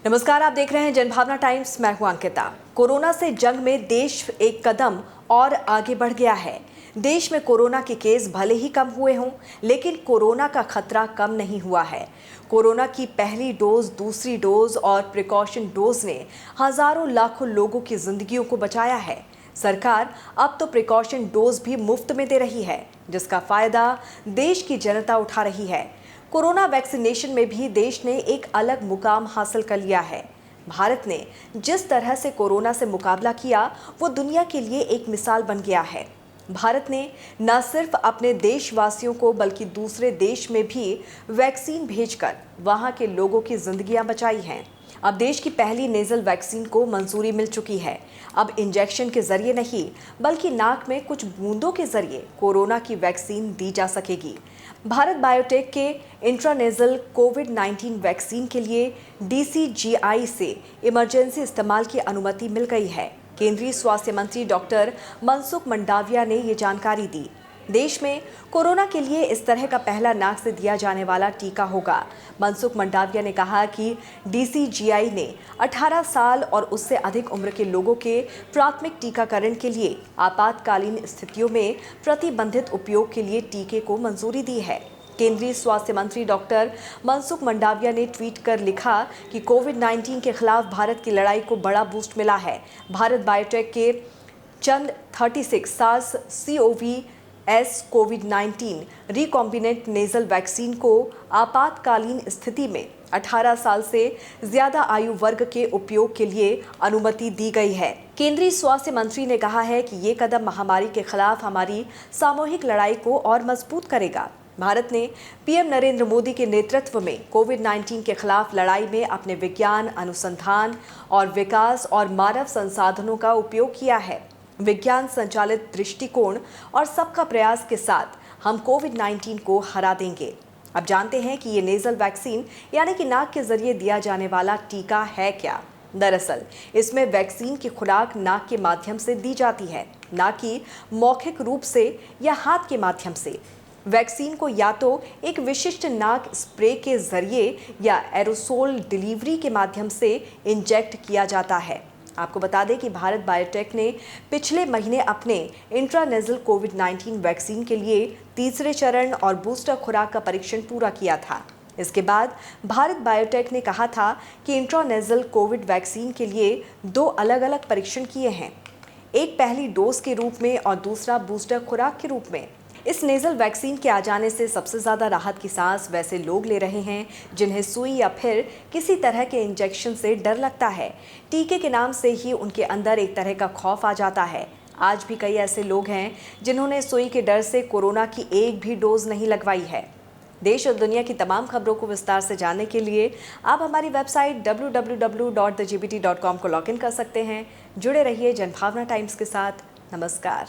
नमस्कार, आप देख रहे हैं जनभावना टाइम्स। मैं हूं अंकिता। कोरोना से जंग में देश एक कदम और आगे बढ़ गया है। देश में कोरोना के केस भले ही कम हुए हों, लेकिन कोरोना का खतरा कम नहीं हुआ है। कोरोना की पहली डोज, दूसरी डोज और प्रिकॉशन डोज ने हजारों लाखों लोगों की जिंदगियों को बचाया है। सरकार अब तो प्रिकॉशन डोज भी मुफ्त में दे रही है, जिसका फायदा देश की जनता उठा रही है। कोरोना वैक्सीनेशन में भी देश ने एक अलग मुकाम हासिल कर लिया है। भारत ने जिस तरह से कोरोना से मुकाबला किया, वो दुनिया के लिए एक मिसाल बन गया है। भारत ने न सिर्फ अपने देशवासियों को बल्कि दूसरे देश में भी वैक्सीन भेजकर वहां के लोगों की जिंदगियां बचाई हैं। अब देश की पहली नेजल वैक्सीन को मंजूरी मिल चुकी है। अब इंजेक्शन के जरिए नहीं, बल्कि नाक में कुछ बूंदों के जरिए कोरोना की वैक्सीन दी जा सकेगी। भारत बायोटेक के इंट्रानेजल कोविड-19 वैक्सीन के लिए DCGI से इमरजेंसी इस्तेमाल की अनुमति मिल गई है। केंद्रीय स्वास्थ्य मंत्री डॉक्टर मनसुख मंडाविया ने ये जानकारी दी। देश में कोरोना के लिए इस तरह का पहला नाक से दिया जाने वाला टीका होगा। मनसुख मंडाविया ने कहा कि DCGI ने 18 साल और उससे अधिक उम्र के लोगों के प्राथमिक टीकाकरण के लिए आपातकालीन स्थितियों में प्रतिबंधित उपयोग के लिए टीके को मंजूरी दी है। केंद्रीय स्वास्थ्य मंत्री डॉक्टर मनसुख मंडाविया ने ट्वीट कर लिखा कि कोविड-19 के खिलाफ भारत की लड़ाई को बड़ा बूस्ट मिला है। भारत बायोटेक के चंद 36 सार्स CoV-S कोविड-19 रिकॉम्बिनेंट नेजल वैक्सीन को आपातकालीन स्थिति में 18 साल से ज्यादा आयु वर्ग के उपयोग के लिए अनुमति दी गई है। केंद्रीय स्वास्थ्य मंत्री ने कहा है कि ये कदम महामारी के खिलाफ हमारी सामूहिक लड़ाई को और मजबूत करेगा। भारत ने PM नरेंद्र मोदी के नेतृत्व में कोविड-19 के खिलाफ लड़ाई में अपने विज्ञान, अनुसंधान और विकास और मानव संसाधनों का उपयोग किया है। विज्ञान संचालित दृष्टिकोण और सबका प्रयास के साथ हम कोविड-19 को हरा देंगे। अब जानते हैं कि ये नेजल वैक्सीन यानी कि नाक के जरिए दिया जाने वाला टीका है क्या। दरअसल इसमें वैक्सीन की खुराक नाक के माध्यम से दी जाती है, ना कि मौखिक रूप से या हाथ के माध्यम से। वैक्सीन को या तो एक विशिष्ट नाक स्प्रे के जरिए या एरोसोल डिलीवरी के माध्यम से इंजेक्ट किया जाता है। आपको बता दें कि भारत बायोटेक ने पिछले महीने अपने इंट्रानेजल कोविड-19 वैक्सीन के लिए तीसरे चरण और बूस्टर खुराक का परीक्षण पूरा किया था। इसके बाद भारत बायोटेक ने कहा था कि इंट्रानेजल कोविड वैक्सीन के लिए 2 अलग-अलग परीक्षण किए हैं, एक पहली डोज के रूप में और दूसरा बूस्टर खुराक के रूप में। इस नेजल वैक्सीन के आ जाने से सबसे ज़्यादा राहत की सांस वैसे लोग ले रहे हैं जिन्हें सुई या फिर किसी तरह के इंजेक्शन से डर लगता है। टीके के नाम से ही उनके अंदर एक तरह का खौफ आ जाता है। आज भी कई ऐसे लोग हैं जिन्होंने सुई के डर से कोरोना की एक भी डोज नहीं लगवाई है। देश और दुनिया की तमाम खबरों को विस्तार से जानने के लिए आप हमारी वेबसाइट www.thegbt.com को लॉगिन कर सकते हैं। जुड़े रहिए जनभावना टाइम्स के साथ। नमस्कार।